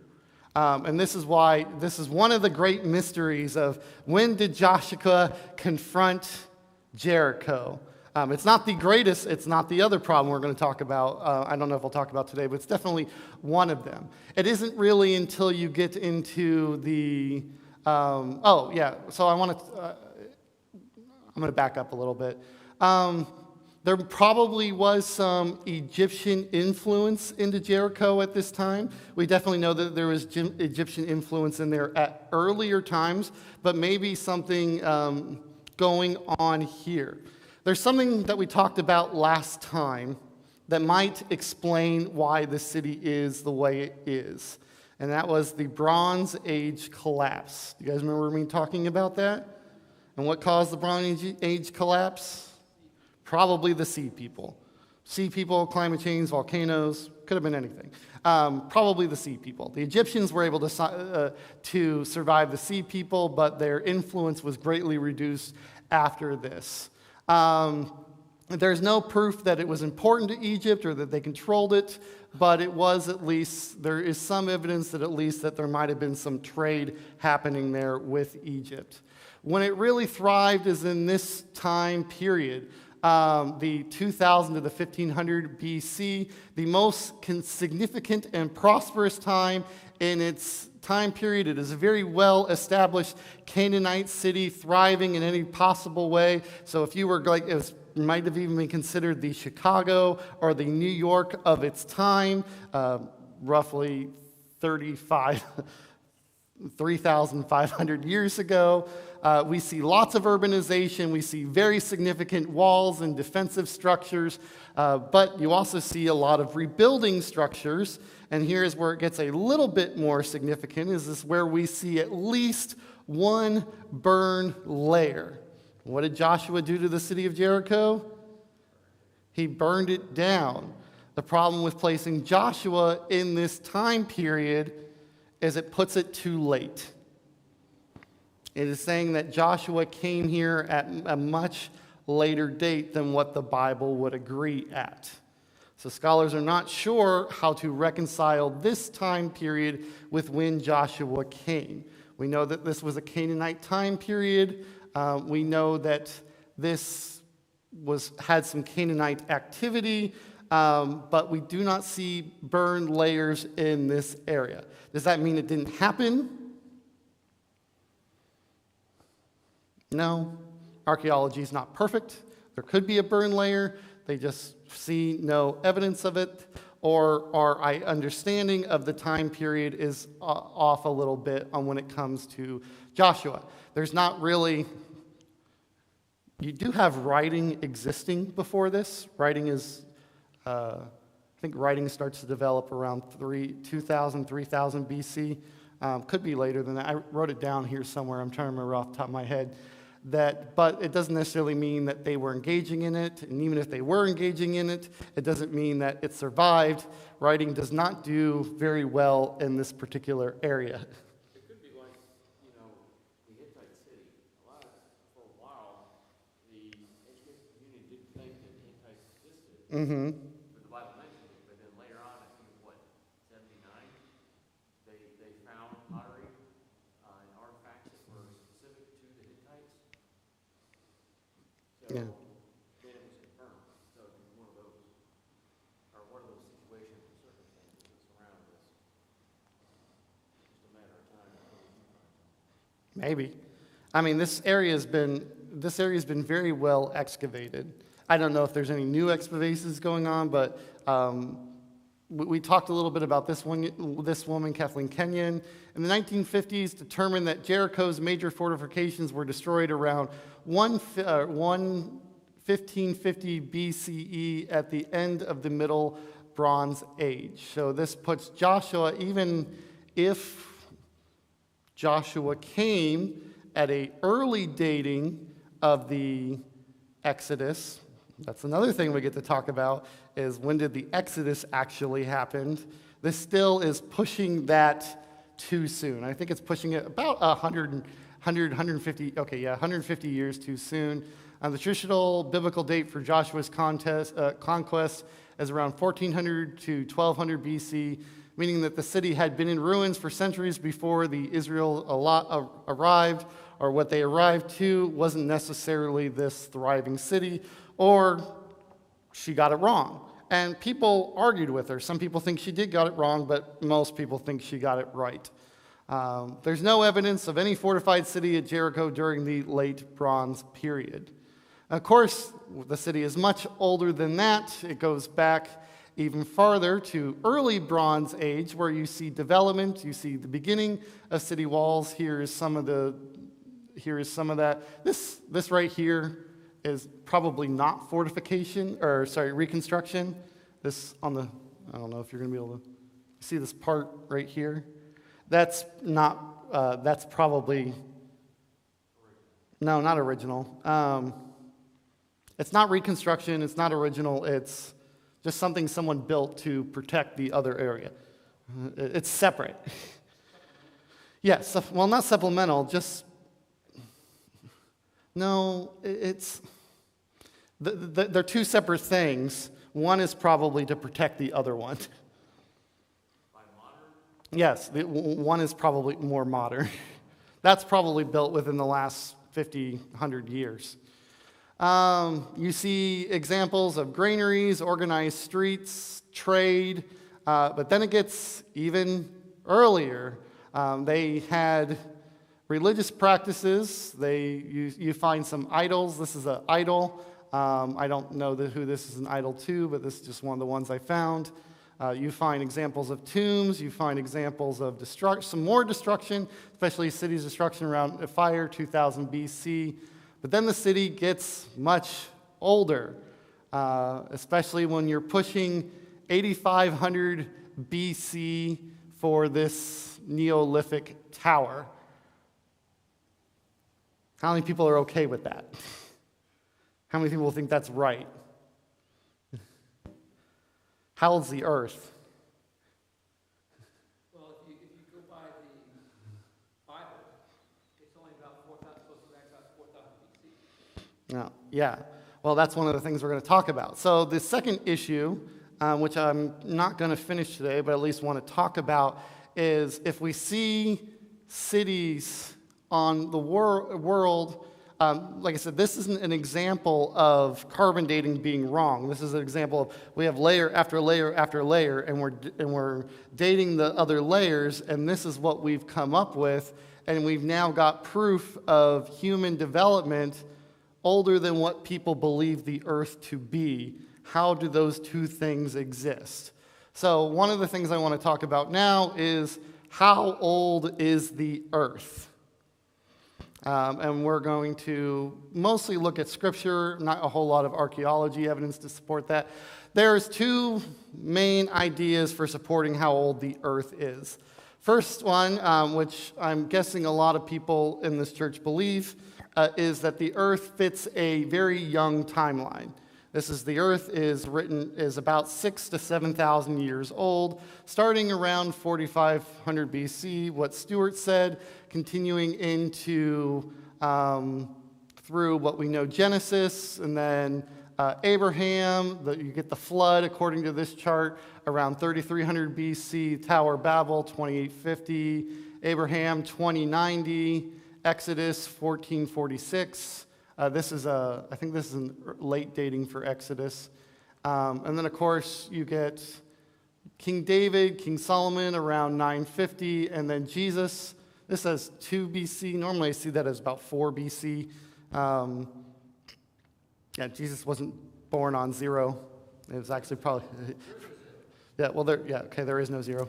And this is why, this is one of the great mysteries of when did Joshua confront Jericho? It's not the greatest, it's not the other problem we're going to talk about. I don't know if I'll talk about today, but it's definitely one of them. It isn't really until you get into the, so I want to, I'm going to back up a little bit. There probably was some Egyptian influence into Jericho at this time. We definitely know that there was Egyptian influence in there at earlier times, but maybe something going on here. There's something that we talked about last time that might explain why the city is the way it is, and that was the Bronze Age collapse. Do you guys remember me talking about that? And what caused the Bronze Age collapse? Probably the sea people. Sea people, climate change, volcanoes, could have been anything. Probably the sea people. The Egyptians were able to survive the sea people, but their influence was greatly reduced after this. There's no proof that it was important to Egypt or that they controlled it, but it was at least, there is some evidence that at least that there might have been some trade happening there with Egypt. When it really thrived is in this time period, the 2000 to the 1500 BC, the most significant and prosperous time in its time period. It is a very well-established Canaanite city, thriving in any possible way. So if you were like, it might have even been considered the Chicago or the New York of its time, roughly 3,500 years ago. We see lots of urbanization. We see very significant walls and defensive structures, but you also see a lot of rebuilding structures. And here's where it gets a little bit more significant, is this where we see at least one burn layer. What did Joshua do to the city of Jericho? He burned it down. The problem with placing Joshua in this time period is it puts it too late. It is saying that Joshua came here at a much later date than what the Bible would agree at. So scholars are not sure how to reconcile this time period with when Joshua came. We know that this was a Canaanite time period. We know that this had some Canaanite activity, but we do not see burned layers in this area. Does that mean it didn't happen? No. Archaeology is not perfect. There could be a burn layer. They just see no evidence of it, or our understanding of the time period is off a little bit on when it comes to Joshua. There's not really, you do have writing existing before this. Writing is, I think writing starts to develop around 2000, 3000 BC. Could be later than that. I wrote it down here somewhere. I'm trying to remember off the top of my head. But it doesn't necessarily mean that they were engaging in it, and even if they were engaging in it, it doesn't mean that it survived. Writing does not do very well in this particular area. It could be like, the Hittite city. For a while, the ancient community didn't think that Hittites existed. Mm-hmm. But the Bible mentioned it, but then later on, I think, 79, they found then Yeah. it was confirmed. So it was one of those, or one of those situations and circumstances that surround this. Just a matter of time before we can find something. Maybe. I mean, this area's been very well excavated. I don't know if there's any new excavations going on, but we talked a little bit about this woman, Kathleen Kenyon. In the 1950s, determined that Jericho's major fortifications were destroyed around 1550 BCE at the end of the Middle Bronze Age. So this puts Joshua, even if Joshua came at an early dating of the Exodus. That's another thing we get to talk about, is when did the Exodus actually happen? This still is pushing that too soon. I think it's pushing it about 150 years too soon. The traditional biblical date for Joshua's conquest is around 1400 to 1200 BC, meaning that the city had been in ruins for centuries before the Israel arrived, or what they arrived to wasn't necessarily this thriving city, or she got it wrong. And people argued with her. Some people think she did got it wrong, but most people think she got it right. There's no evidence of any fortified city at Jericho during the late Bronze period. Of course, the city is much older than that. It goes back even farther to early Bronze Age, where you see development, you see the beginning of city walls. Here is some of that. This right here is probably not reconstruction. This on the, I don't know if you're going to be able to see this part right here. That's not, that's probably, no, not original. It's not reconstruction, it's not original, it's just something someone built to protect the other area. It's separate. Yes, well, not supplemental, just, no, it's, they're two separate things. One is probably to protect the other one. By modern? Yes, one is probably more modern. That's probably built within the last 50, 100 years. You see examples of granaries, organized streets, trade, but then it gets even earlier. They had religious practices. You find some idols. This is an idol. I don't know who this is an idol to, but this is just one of the ones I found. You find examples of tombs. You find examples of some more destruction, especially city's destruction around a fire, 2000 BC. But then the city gets much older, especially when you're pushing 8500 BC for this Neolithic tower. How many people are okay with that? How many people think that's right? How old's the earth? Well, if you go by the Bible, it's only about 4,000, supposed to be about 4,000 BC. No, yeah. Well, that's one of the things we're going to talk about. So the second issue, which I'm not going to finish today, but at least want to talk about, is if we see cities on the world, like I said, this isn't an example of carbon dating being wrong. This is an example of we have layer after layer after layer, and we're dating the other layers, and this is what we've come up with, and we've now got proof of human development older than what people believe the earth to be. How do those two things exist? So one of the things I want to talk about now is how old is the earth? And we're going to mostly look at scripture, not a whole lot of archaeology evidence to support that. There's two main ideas for supporting how old the earth is. First one, which I'm guessing a lot of people in this church believe, is that the earth fits a very young timeline. The earth is about 6,000 to 7,000 years old, starting around 4,500 BC, what Stuart said, continuing into through what we know Genesis, and then Abraham, you get the flood according to this chart, around 3,300 BC, Tower of Babel, 2850, Abraham, 2090, Exodus, 1446, I think this is an late dating for Exodus. And then, of course, you get King David, King Solomon around 950, and then Jesus. This says 2 BC. Normally I see that as about 4 BC. Jesus wasn't born on 0. It was actually probably... there is no 0.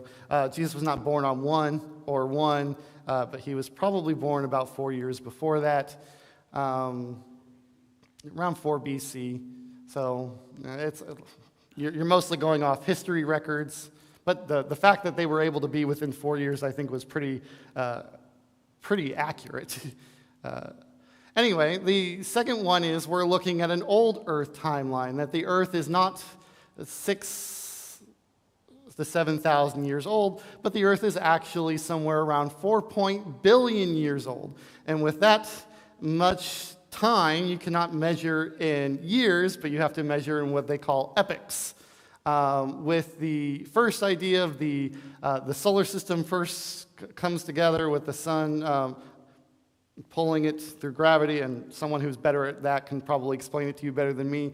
Jesus was not born on 1, but he was probably born about 4 years before that, around 4 BC. So you're mostly going off history records, but the fact that they were able to be within 4 years, I think, was pretty accurate. Anyway, the second one is we're looking at an old Earth timeline, that the Earth is not 6,000 to 7,000 years old, but the Earth is actually somewhere around 4 billion years old. And with that much time, you cannot measure in years, but you have to measure in what they call epochs. With the first idea of the solar system first comes together with the sun pulling it through gravity, and someone who's better at that can probably explain it to you better than me,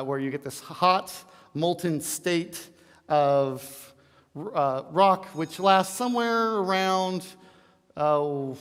where you get this hot, molten state of rock, which lasts somewhere around 5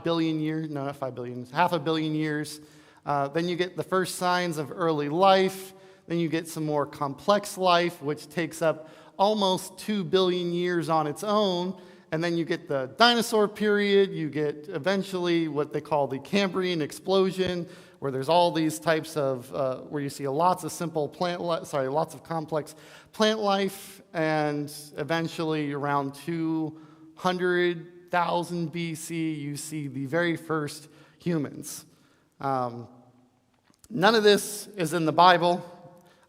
billion years. No, not 5 billion. Half a billion years. Then you get the first signs of early life. Then you get some more complex life, which takes up almost 2 billion years on its own. And then you get the dinosaur period. You get eventually what they call the Cambrian explosion, where there's all these types of, where you see lots of lots of complex plant life, and eventually around 200,000 BC, you see the very first humans. None of this is in the Bible.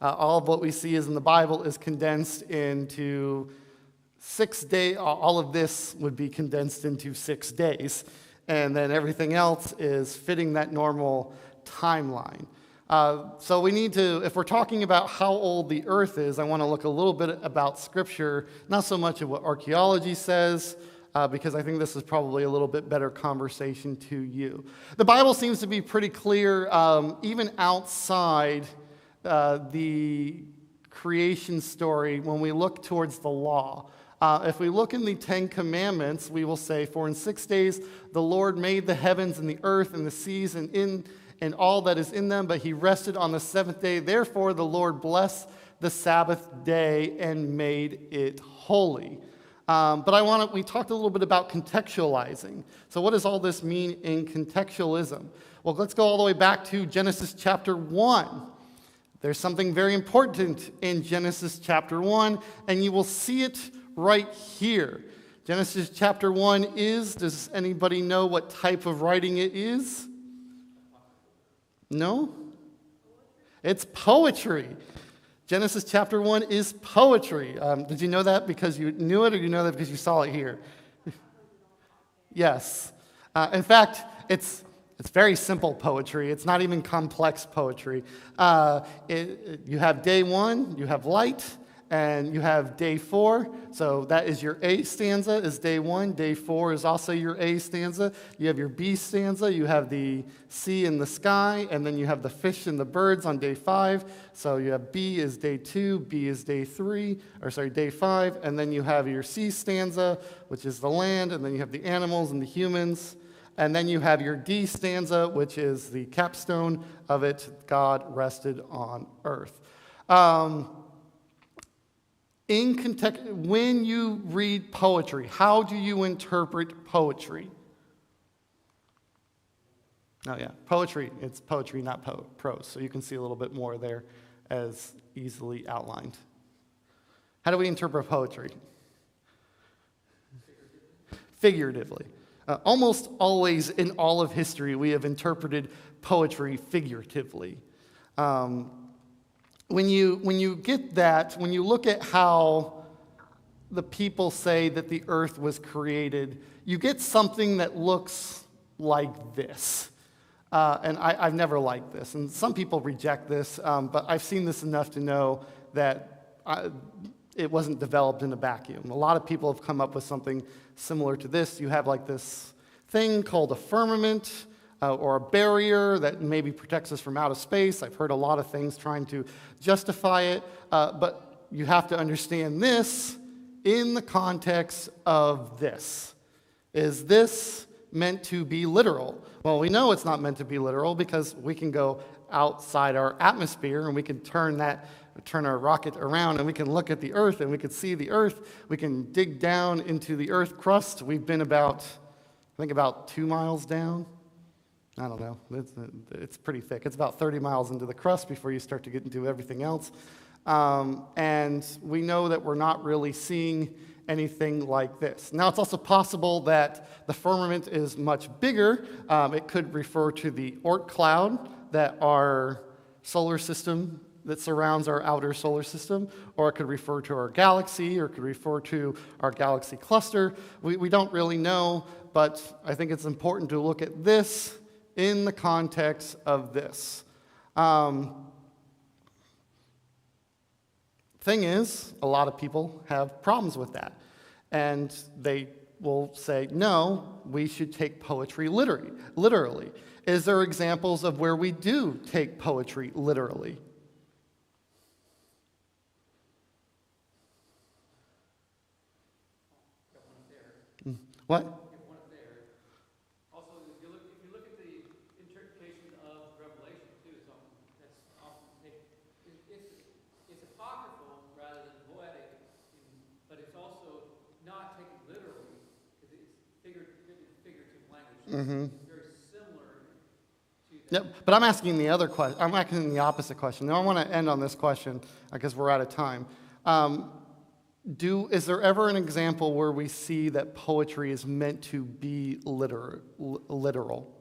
All of what we see is in the Bible is condensed into 6 days. All of this would be condensed into 6 days, and then everything else is fitting that normal timeline. So we need to, if we're talking about how old the Earth is, I want to look a little bit about Scripture, not so much of what archaeology says, because I think this is probably a little bit better conversation to you. The Bible seems to be pretty clear, even outside the creation story, when we look towards the law. If we look in the 10 Commandments, we will say, "For in 6 days the Lord made the heavens and the earth and the seas and all that is in them, but he rested on the 7th day. Therefore the Lord blessed the Sabbath day and made it holy." But we talked a little bit about contextualizing. So what does all this mean in contextualism? Well, let's go all the way back to Genesis chapter 1. There's something very important in Genesis chapter 1, and you will see it right here. Genesis chapter 1 does anybody know what type of writing it is? No? It's poetry. Genesis chapter 1 is poetry. Did you know that because you knew it, or you know that because you saw it here? Yes. In fact, it's very simple poetry. It's not even complex poetry. You have day 1, you have light, and you have day 4. So that is your A stanza is day 1. Day 4 is also your A stanza. You have your B stanza. You have the sea and the sky, and then you have the fish and the birds on day 5. So you have B is day 2, B is day 5, and then you have your C stanza, which is the land, and then you have the animals and the humans. And then you have your D stanza, which is the capstone of it. God rested on earth. When you read poetry, how do you interpret poetry? Oh yeah, poetry. It's poetry, not prose. So you can see a little bit more there as easily outlined. How do we interpret poetry? Figuratively. Almost always in all of history, we have interpreted poetry figuratively. When you get that, when you look at how the people say that the earth was created, you get something that looks like this. And I've never liked this. And some people reject this, but I've seen this enough to know that it wasn't developed in a vacuum. A lot of people have come up with something similar to this. You have like this thing called a firmament, or a barrier that maybe protects us from outer space. I've heard a lot of things trying to justify it, but you have to understand this in the context of this. Is this meant to be literal? Well, we know it's not meant to be literal because we can go outside our atmosphere and we can turn our rocket around and we can look at the Earth and we can see the Earth. We can dig down into the Earth crust. We've been about 2 miles down. I don't know. It's pretty thick. It's about 30 miles into the crust before you start to get into everything else. And we know that we're not really seeing anything like this. Now, it's also possible that the firmament is much bigger. It could refer to the Oort cloud that our solar system that surrounds our outer solar system, or it could refer to our galaxy, or it could refer to our galaxy cluster. We don't really know, but I think it's important to look at this in the context of this. Thing is, a lot of people have problems with that. And they will say, no, we should take poetry literally. Is there examples of where we do take poetry literally? What? Also, if you look at the interpretation of Revelation too, that's often taken. It's apocryphal rather than poetic, but it's also not taken literally because it's figurative language. It's very similar to that. Yep, but I'm asking the other question. I'm asking the opposite question. Now I want to end on this question because we're out of time. Is there ever an example where we see that poetry is meant to be literal?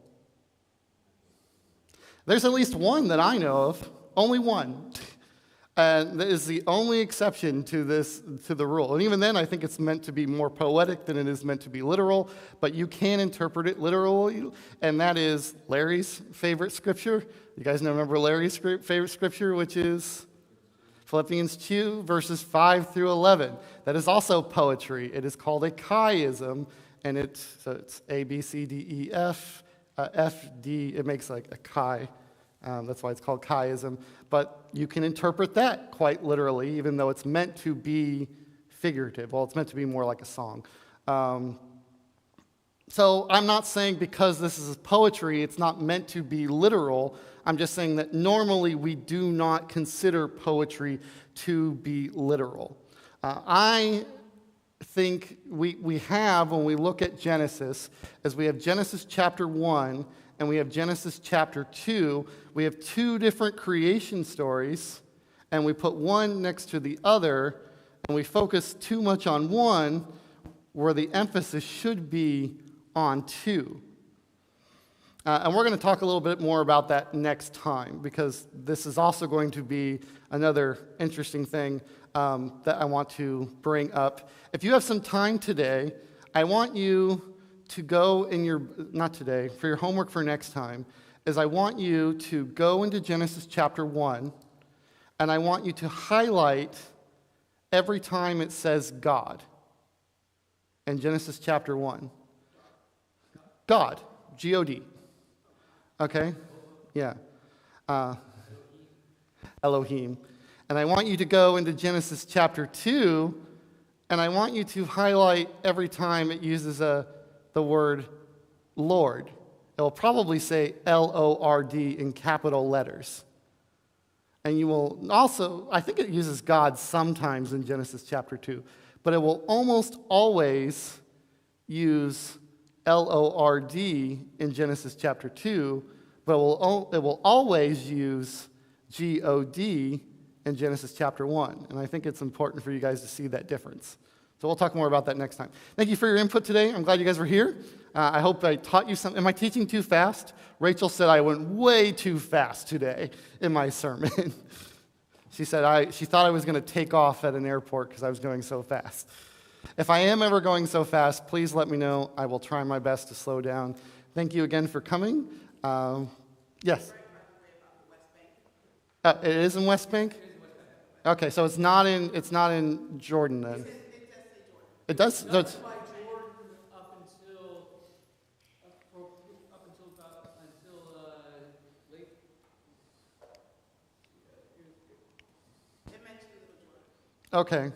There's at least one that I know of, only one. And that is the only exception to the rule. And even then, I think it's meant to be more poetic than it is meant to be literal, but you can interpret it literally, and that is Larry's favorite scripture. You guys remember Larry's favorite scripture, which is Philippians 2, verses 5 through 11. That is also poetry. It is called a chiasm, and it's A, B, C, D, E, F, F, D. It makes like a chi. That's why it's called chiasm. But you can interpret that quite literally, even though it's meant to be figurative. Well, it's meant to be more like a song. So I'm not saying because this is poetry, it's not meant to be literal. I'm just saying that normally we do not consider poetry to be literal. I think we have, when we look at Genesis, as we have Genesis chapter 1 and we have Genesis chapter 2, we have two different creation stories, and we put one next to the other, and we focus too much on one where the emphasis should be on two. And we're going to talk a little bit more about that next time, because this is also going to be another interesting thing that I want to bring up. If you have some time today, I want you to go in your, not today, for your homework for next time, is I want you to go into Genesis chapter 1, and I want you to highlight every time it says God in Genesis chapter 1. God, G-O-D. Okay? Yeah. Elohim. And I want you to go into Genesis chapter 2, and I want you to highlight every time it uses the word Lord. It will probably say L-O-R-D in capital letters. And you will also, I think it uses God sometimes in Genesis chapter 2, but it will almost always use L-O-R-D in Genesis chapter 2, but it will always use G-O-D in Genesis chapter 1. And I think it's important for you guys to see that difference. So we'll talk more about that next time. Thank you for your input today. I'm glad you guys were here. I hope I taught you something. Am I teaching too fast? Rachel said I went way too fast today in my sermon. She said she thought I was going to take off at an airport because I was going so fast. If I am ever going so fast, please let me know. I will try my best to slow down. Thank you again for coming. Yes? It is in West Bank? Okay, so it's not in Jordan then. It does? So it's, By Jordan up until about Okay,